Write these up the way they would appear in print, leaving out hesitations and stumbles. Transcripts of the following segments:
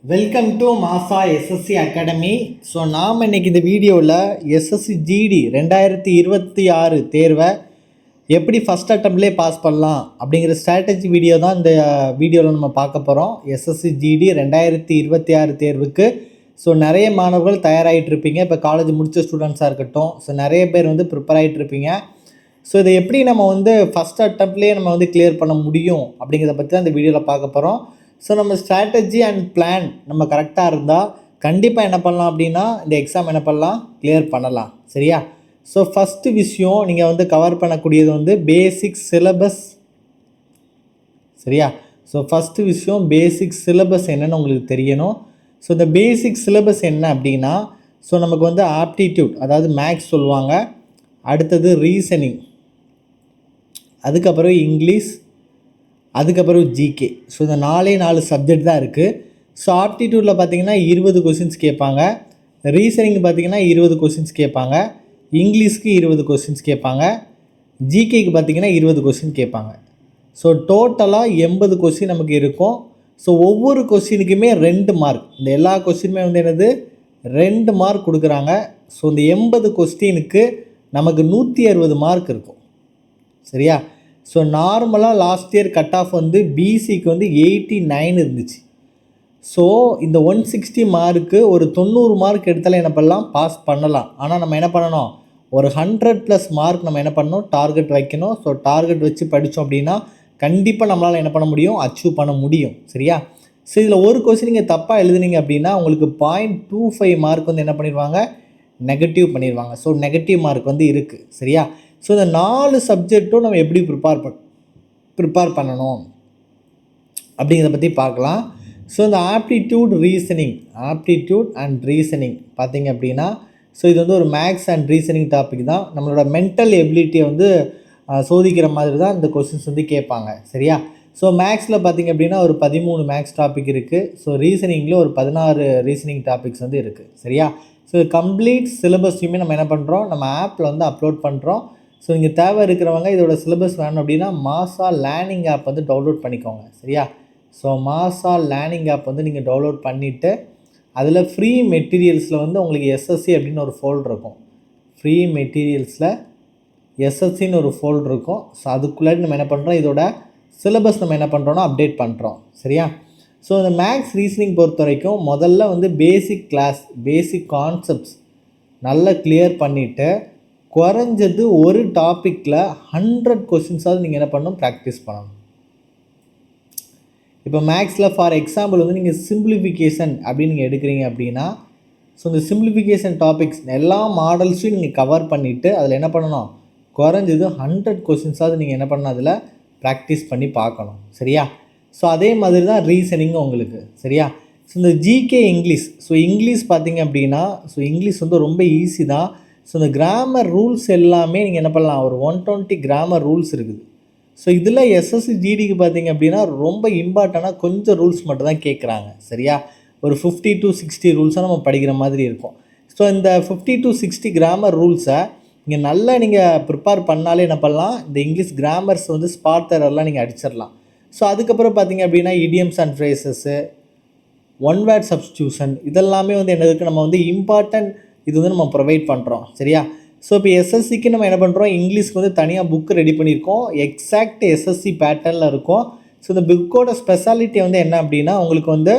Welcome to மாசா SSC academy. So நாம் இன்றைக்கி இந்த வீடியோவில் எஸ்எஸ்சி ஜிடி 2026 தேர்வை எப்படி ஃபஸ்ட் அட்டம்ப்ட்லேயே பாஸ் பண்ணலாம் அப்படிங்கிற ஸ்ட்ராட்டஜி வீடியோ தான் இந்த வீடியோவில் நம்ம பார்க்க போகிறோம். எஸ்எஸ்சி ஜிடி 2026 தேர்வுக்கு ஸோ நிறைய மாணவர்கள் தயாராகிட்டு இருப்பீங்க. இப்போ காலேஜ் முடித்த ஸ்டூடெண்ட்ஸாக இருக்கட்டும், ஸோ நிறைய பேர் ப்ரிப்பேர் ஆகிட்டு இருப்பீங்க. ஸோ இதை எப்படி நம்ம ஃபஸ்ட் அட்டம்ப்ட்லேயே நம்ம கிளியர் பண்ண முடியும் அப்படிங்கிறத பற்றி தான் இந்த வீடியோவில் பார்க்க போகிறோம். ஸோ நம்ம ஸ்ட்ராட்டஜி அண்ட் பிளான் நம்ம கரெக்டாக இருந்தால் கண்டிப்பாக என்ன பண்ணலாம் அப்படின்னா இந்த எக்ஸாம் என்ன பண்ணலாம், கிளியர் பண்ணலாம். சரியா? ஸோ ஃபஸ்ட்டு விஷயம் நீங்கள் கவர் பண்ணக்கூடியது பேசிக் சிலபஸ். சரியா? ஸோ ஃபஸ்ட்டு விஷயம் பேசிக் சிலபஸ் என்னென்னு உங்களுக்கு தெரியணும். ஸோ இந்த பேசிக் சிலபஸ் என்ன அப்படின்னா, ஸோ நமக்கு ஆப்டிடியூட், அதாவது மேக்ஸ் சொல்லுவாங்க, அடுத்தது ரீசனிங், அதுக்கப்புறம் இங்கிலீஷ், அதுக்கப்புறம் ஜிகே. ஸோ இந்த 4 சப்ஜெக்ட் தான் இருக்குது. ஸோ ஆப்டிடியூட்டில் பார்த்தீங்கன்னா 20 கொஷின்ஸ் கேட்பாங்க, ரீசனிங் பார்த்தீங்கன்னா 20 கொஷின்ஸ் கேட்பாங்க, இங்கிலீஷ்க்கு 20 கொஷின்ஸ் கேட்பாங்க, ஜிகேக்கு பார்த்தீங்கன்னா 20 கொஷின் கேட்பாங்க. ஸோ டோட்டலாக 80 கொஷின் நமக்கு இருக்கும். ஸோ ஒவ்வொரு கொஷினுக்குமே 2 மார்க். இந்த எல்லா கொஷினுமே என்னது, 2 மார்க் கொடுக்குறாங்க. ஸோ இந்த 80 கொஸ்டினுக்கு நமக்கு 160 மார்க் இருக்கும். சரியா? ஸோ நார்மலாக லாஸ்ட் இயர் கட் ஆஃப் பிசிக்கு 89 இருந்துச்சு. ஸோ இந்த 160 மார்க்கு ஒரு 90 மார்க் எடுத்தாலும் என்ன பண்ணலாம், பாஸ் பண்ணலாம். ஆனால் நம்ம என்ன பண்ணணும், ஒரு 100+ மார்க் நம்ம என்ன பண்ணணும், டார்கெட் வைக்கணும். ஸோ டார்கெட் வச்சு படித்தோம் அப்படின்னா கண்டிப்பாக நம்மளால் என்ன பண்ண முடியும், அச்சீவ் பண்ண முடியும். சரியா? ஸோ இதில் ஒரு கொஸ்டின் நீங்கள் தப்பாக எழுதுனீங்க அப்படின்னா உங்களுக்கு 0.25 மார்க் என்ன பண்ணிடுவாங்க, நெகட்டிவ் பண்ணிடுவாங்க. ஸோ நெகட்டிவ் மார்க் இருக்குது. சரியா? ஸோ இந்த 4 சப்ஜெக்ட்டும் நம்ம எப்படி ப்ரிப்பேர் பண்ணணும் அப்படிங்கிறத பற்றி பார்க்கலாம். ஸோ இந்த ஆப்டிடியூட் அண்ட் ரீசனிங் பார்த்திங்க அப்படின்னா, ஸோ இது ஒரு மேக்ஸ் அண்ட் ரீசனிங் டாபிக் தான். நம்மளோட மென்டல் எபிலிட்டியை சோதிக்கிற மாதிரி தான் இந்த கொஸ்டின்ஸ் கேட்பாங்க. சரியா? ஸோ மேக்ஸில் பார்த்திங்க அப்படின்னா ஒரு 13 மேக்ஸ் டாபிக் இருக்குது. ஸோ ரீசனிங்கில் ஒரு 16 ரீசனிங் டாபிக்ஸ் இருக்குது. சரியா? ஸோ கம்ப்ளீட் சிலபஸையுமே நம்ம என்ன பண்ணுறோம், நம்ம ஆப்பில் அப்லோட் பண்ணுறோம். ஸோ நீங்கள் தேவை இருக்கிறவங்க இதோட சிலபஸ் வேணும் அப்படின்னா மாசா லேர்னிங் ஆப் டவுன்லோட் பண்ணிக்கோங்க. சரியா? ஸோ மாசா லேர்னிங் ஆப் நீங்கள் டவுன்லோட் பண்ணிவிட்டு அதில் ஃப்ரீ மெட்டீரியல்ஸில் உங்களுக்கு எஸ்எஸ்சி அப்படின்னு ஒரு ஃபோல்டர் இருக்கும். ஃப்ரீ மெட்டீரியல்ஸில் எஸ்எஸ்சின்னு ஒரு ஃபோல்டர் இருக்கும். ஸோ அதுக்குள்ளாடி நம்ம என்ன பண்ணுறோம், இதோட சிலபஸ் நம்ம என்ன பண்ணுறோன்னா அப்டேட் பண்ணுறோம். சரியா? ஸோ இந்த மேக்ஸ் ரீசனிங் பொறுத்த வரைக்கும் முதல்ல பேசிக் கான்செப்ட்ஸ் நல்லா கிளியர் பண்ணிவிட்டு குறைஞ்சது ஒரு டாப்பிக்கில் 100 கொஸ்டின்ஸாவது நீங்கள் என்ன பண்ணணும், ப்ராக்டிஸ் பண்ணணும். இப்போ மேக்ஸில் ஃபார் எக்ஸாம்பிள் நீங்கள் சிம்பிளிஃபிகேஷன் அப்படின்னு நீங்கள் எடுக்கிறீங்க அப்படின்னா, ஸோ இந்த சிம்பிளிஃபிகேஷன் டாபிக்ஸ் எல்லா மாடல்ஸையும் நீங்கள் கவர் பண்ணிவிட்டு அதில் என்ன பண்ணணும், குறைஞ்சது 100 கொஸ்டின்ஸாவது நீங்கள் என்ன பண்ணணும், அதில் ப்ராக்டிஸ் பண்ணி பார்க்கணும். சரியா? ஸோ அதே மாதிரி தான் ரீசனிங்கும் உங்களுக்கு. சரியா? ஸோ இந்த ஜிகே இங்கிலீஷ் பார்த்தீங்க அப்படின்னா, ஸோ இங்கிலீஷ் ரொம்ப ஈஸி தான். ஸோ இந்த கிராமர் ரூல்ஸ் எல்லாமே நீங்கள் என்ன பண்ணலாம், ஒரு 120 கிராமர் ரூல்ஸ் இருக்குது. ஸோ இதில் எஸ்எஸ்சி ஜிடிக்கு பார்த்தீங்க அப்படின்னா ரொம்ப இம்பார்ட்டண்டாக கொஞ்சம் ரூல்ஸ் மட்டும் தான் கேட்குறாங்க. சரியா? ஒரு 50 to 60 ரூல்ஸாக நம்ம படிக்கிற மாதிரி இருக்கும். ஸோ இந்த 50 to 60 கிராமர் ரூல்ஸை நீங்கள் நல்லா ப்ரிப்பேர் பண்ணாலே என்ன பண்ணலாம், இந்த இங்கிலீஷ் கிராமர்ஸ் ஸ்பாட் எரர்லாம் நீங்கள் அடிச்சிடலாம். ஸோ அதுக்கப்புறம் பார்த்தீங்க அப்படின்னா idioms and phrases, one word substitution, இதெல்லாமே என்னதுக்கு நம்ம இம்பார்ட்டன்ட் இது நம்ம ப்ரொவைட் பண்ணுறோம். சரியா? ஸோ இப்போ எஸ்எஸ்சிக்கு நம்ம என்ன பண்ணுறோம், இங்கிலீஷ்க்கு தனியாக புக்கு ரெடி பண்ணியிருக்கோம். எக்ஸாக்ட் எஸ்எஸ்சி பேட்டர்னில் இருக்கும். ஸோ இந்த புக்கோட ஸ்பெஷாலிட்டி என்ன அப்படின்னா, உங்களுக்கு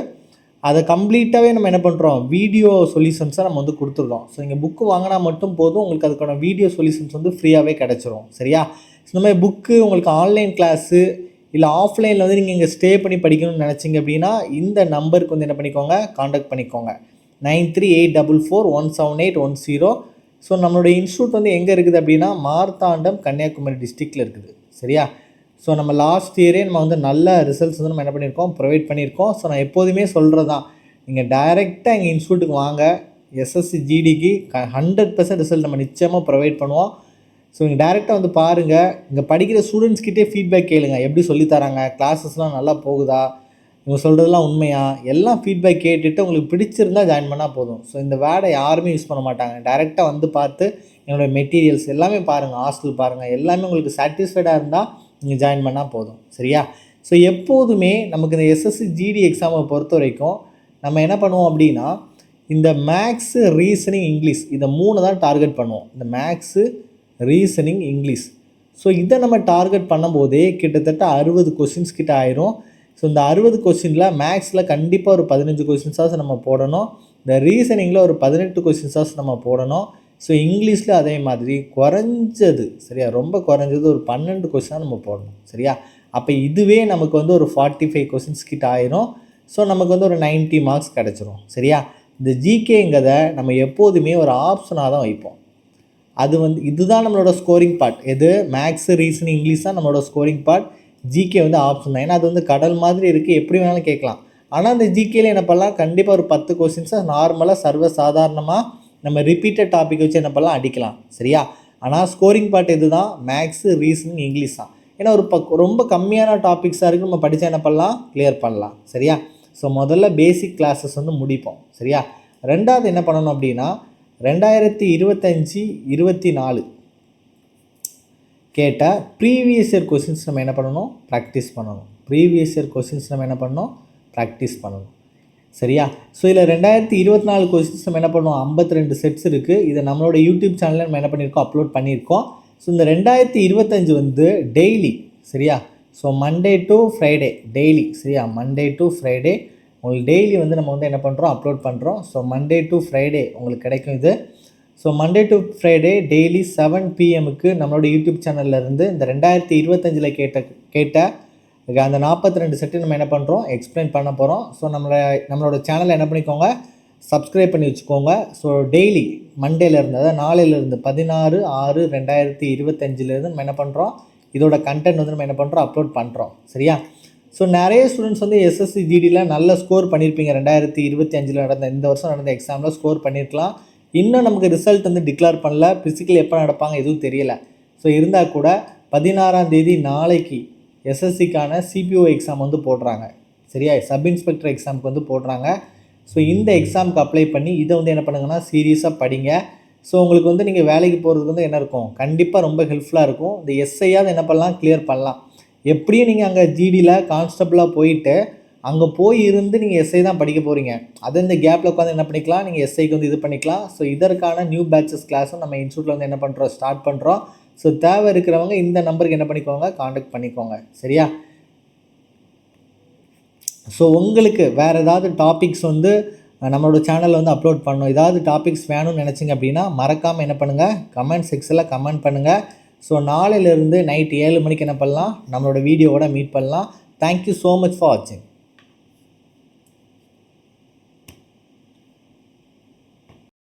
அதை கம்ப்ளீட்டாகவே நம்ம என்ன பண்ணுறோம், வீடியோ சொல்யூஷன்ஸை நம்ம கொடுத்துருக்கோம். ஸோ நீங்கள் புக்கு வாங்கினா மட்டும் போதும், உங்களுக்கு அதுக்கான வீடியோ சொல்யூஷன்ஸ் ஃப்ரீயாகவே கிடச்சிரும். சரியா? ஸோ இந்த மாதிரி புக்கு உங்களுக்கு ஆன்லைன் கிளாஸு இல்லை ஆஃப்லைனில் நீங்கள் இங்கே ஸ்டே பண்ணி படிக்கணும்னு நினச்சிங்க அப்படின்னா இந்த நம்பருக்கு என்ன பண்ணிக்கோங்க, காண்டாக்ட் பண்ணிக்கோங்க. 9384417810. ஸோ நம்மளுடைய இன்ஸ்டியூட் எங்கே இருக்குது அப்படின்னா மார்த்தாண்டம், கன்னியாகுமரி டிஸ்ட்ரிக்டில் இருக்குது. சரியா? ஸோ நம்ம லாஸ்ட் இயரே நம்ம நல்ல ரிசல்ட்ஸ் நம்ம என்ன பண்ணியிருக்கோம், ப்ரொவைட் பண்ணியிருக்கோம். ஸோ நான் எப்போதுமே சொல்கிறது தான், நீங்கள் டைரெக்டாக எங்கள் இன்ஸ்டியூட்டுக்கு வாங்க. எஸ்எஸ்சி ஜிடிக்கு 100% ரிசல்ட் நம்ம நிச்சயமாக ப்ரொவைட் பண்ணுவோம். ஸோ நீங்கள் டைரெக்டாக பாருங்கள். இங்கே படிக்கிற ஸ்டூடெண்ட்ஸ்கிட்டே ஃபீட்பேக் கேளுங்க, எப்படி சொல்லித்தராங்க, கிளாஸஸ்லாம் நல்லா போகுதா, இவங்க சொல்கிறதுலாம் உண்மையா, எல்லாம் ஃபீட்பேக் கேட்டுட்டு உங்களுக்கு பிடிச்சிருந்தால் ஜாயின் பண்ணால் போதும். ஸோ இந்த வேர்டை யாருமே யூஸ் பண்ண மாட்டாங்க. டைரெக்டாக பார்த்து என்னோடய மெட்டீரியல்ஸ் எல்லாமே பாருங்கள், ஹாஸ்டல் பாருங்கள், எல்லாமே உங்களுக்கு சாட்டிஸ்ஃபைடாக இருந்தால் நீங்கள் ஜாயின் பண்ணால் போதும். சரியா? ஸோ எப்போதுமே நமக்கு இந்த எஸ்எஸ்சி ஜிடி எக்ஸாமை பொறுத்த வரைக்கும் நம்ம என்ன பண்ணுவோம் அப்படின்னா இந்த மேக்ஸு, ரீசனிங், இங்கிலீஷ் இதை 3 தான் டார்கெட் பண்ணுவோம். இந்த மேக்ஸு, ரீசனிங், இங்கிலீஷ். ஸோ இதை நம்ம டார்கெட் பண்ணும்போதே கிட்டத்தட்ட 60 கொஷின்ஸ் கிட்ட ஆயிரும். ஸோ இந்த 60 கொஷினில் மேக்ஸில் கண்டிப்பாக ஒரு 15 கொஷின்ஸாவது நம்ம போடணும். இந்த ரீசனிங்கில் ஒரு 18 கொஷின்ஸாவது நம்ம போடணும். ஸோ இங்கிலீஷில் அதே மாதிரி குறைஞ்சது சரியா, ரொம்ப குறைஞ்சது ஒரு 12 கொஷினாக நம்ம போடணும் சரியா. அப்போ இதுவே நமக்கு வந்து ஒரு 45 கொஷின்ஸ் கிட்ட ஆயிரும். ஸோ நமக்கு வந்து ஒரு 90 மார்க்ஸ் கிடச்சிரும் சரியா. இந்த ஜிகேங்கிறத நம்ம எப்போதுமே ஒரு ஆப்ஷனாக தான் வைப்போம். அது வந்து இதுதான் நம்மளோட ஸ்கோரிங் பார்ட். எது மேக்ஸு, ரீசனிங், இங்கிலீஷ் தான் நம்மளோட ஸ்கோரிங் பார்ட். ஜிகே வந்து ஆப்ஷன் தான். ஏன்னா அது வந்து கடல் மாதிரி இருக்குது, எப்படி வேணாலும் கேட்கலாம். ஆனால் அந்த ஜிகேல என்ன பண்ணலாம், கண்டிப்பாக ஒரு 10 கொஷின்ஸை நார்மலாக சாதாரணமாக நம்ம ரிப்பீட்டட் டாபிக் வச்சு என்ன பண்ணலாம், அடிக்கலாம் சரியா. ஆனால் ஸ்கோரிங் பார்ட் எது தான், மேக்ஸு, ரீசனிங், இங்கிலீஷ் தான். ஏன்னா ஒரு ரொம்ப கம்மியான டாபிக்ஸாக இருக்குது, நம்ம படித்தா என்ன பண்ணலாம், கிளியர் பண்ணலாம் சரியா. ஸோ முதல்ல பேசிக் கிளாஸஸ் வந்து முடிப்போம் சரியா. ரெண்டாவது என்ன பண்ணணும் அப்படின்னா 2025-24 கேட்ட ப்ரீவியஸ் இயர் கொஷின்ஸ் நம்ம என்ன பண்ணணும், ப்ராக்டிஸ் பண்ணணும். ப்ரீவியஸ் இயர் கொஷின்ஸ் நம்ம என்ன பண்ணணும், ப்ராக்டிஸ் பண்ணணும் சரியா. ஸோ இதில் 2024 கொஷின்ஸ் நம்ம என்ன பண்ணுவோம், 52 செட்ஸ் இருக்குது. இதை நம்மளோட யூடியூப் சேனலில் நம்ம என்ன பண்ணியிருக்கோம், அப்லோட் பண்ணியிருக்கோம். ஸோ இந்த 2025 வந்து டெய்லி சரியா. So Monday to Friday daily சரியா, மண்டே டு ஃப்ரைடே உங்களுக்கு டெய்லி வந்து நம்ம வந்து என்ன பண்ணுறோம், அப்லோட் பண்ணுறோம். ஸோ மண்டே டு ஃப்ரைடே உங்களுக்கு கிடைக்கும் இது. So Monday to Friday daily 7 PM நம்மளோட யூடியூப் சேனல்லேருந்து இந்த 2025 கேட்ட அந்த 42 செட்டு நம்ம என்ன பண்ணுறோம், எக்ஸ்பிளைன் பண்ண போகிறோம். ஸோ நம்மளோட சேனலை என்ன பண்ணிக்கோங்க, சப்ஸ்கிரைப் பண்ணி வச்சுக்கோங்க. ஸோ டெய்லி மண்டேலேருந்து, அதாவது நாளையிலேருந்து 16/6/2025 நம்ம என்ன பண்ணுறோம், இதோட கண்டென்ட் வந்து நம்ம என்ன பண்ணுறோம், அப்லோட் பண்ணுறோம் சரியா. ஸோ நிறைய ஸ்டூடெண்ட்ஸ் வந்து எஸ்எஸ்சி ஜிடியில் நல்ல ஸ்கோர் பண்ணியிருப்பீங்க. 2025 நடந்த இந்த வருஷம் நடந்த எக்ஸாமில் ஸ்கோர் பண்ணியிருக்கலாம். இன்னும் நமக்கு ரிசல்ட் வந்து டிக்ளேர் பண்ணல, ஃபிசிக்கல் எப்போ நடப்பாங்க எதுவும் தெரியலை. ஸோ இருந்தால் கூட 16ஆம் தேதி நாளைக்கு எஸ்எஸ்சிக்கான சிபிஓ எக்ஸாம் வந்து போடுறாங்க சரியா, சப் இன்ஸ்பெக்டர் எக்ஸாமுக்கு வந்து போடுறாங்க. ஸோ இந்த எக்ஸாமுக்கு அப்ளை பண்ணி இதை வந்து என்ன பண்ணுங்கன்னா சீரியஸாக படிங்க. ஸோ உங்களுக்கு வந்து நீங்கள் வேலைக்கு போகிறதுக்கு வந்து என்ன இருக்கும், கண்டிப்பாக ரொம்ப ஹெல்ப்ஃபுல்லாக இருக்கும். இந்த எஸ்ஐயாவது என்ன பண்ணலாம், கிளியர் பண்ணலாம். எப்படியும் நீங்கள் அங்கே ஜிடியில் கான்ஸ்டபிளாக போயிட்டு அங்கே போய் இருந்து நீங்கள் எஸ்ஐ தான் படிக்க போகிறீங்க. அது இந்த கேப்பில் உட்காந்து என்ன பண்ணிக்கலாம், நீங்கள் எஸ்ஐக்கு வந்து இது பண்ணிக்கலாம். ஸோ இதற்கான நியூ பேட்சஸ் கிளாஸும் நம்ம இன்ஸ்டியூட்டில் வந்து என்ன பண்ணுறோம், ஸ்டார்ட் பண்ணுறோம். ஸோ தேவை இருக்கிறவங்க இந்த நம்பருக்கு என்ன பண்ணிக்கோங்க, காண்டாக்ட் பண்ணிக்கோங்க சரியா. ஸோ உங்களுக்கு வேறு ஏதாவது டாபிக்ஸ் வந்து நம்மளோட சேனலில் வந்து அப்லோட் பண்ணணும், ஏதாவது டாபிக்ஸ் வேணும்னு நினச்சிங்க அப்படின்னா மறக்காமல் என்ன பண்ணுங்கள், கமெண்ட் செக்ஷனில் கமெண்ட் பண்ணுங்கள். ஸோ நாளையிலேருந்து நைட் 7 மணிக்கு என்ன பண்ணலாம், நம்மளோட வீடியோவோட மீட் பண்ணலாம். தேங்க்யூ ஸோ மச் ஃபார் வாட்சிங்.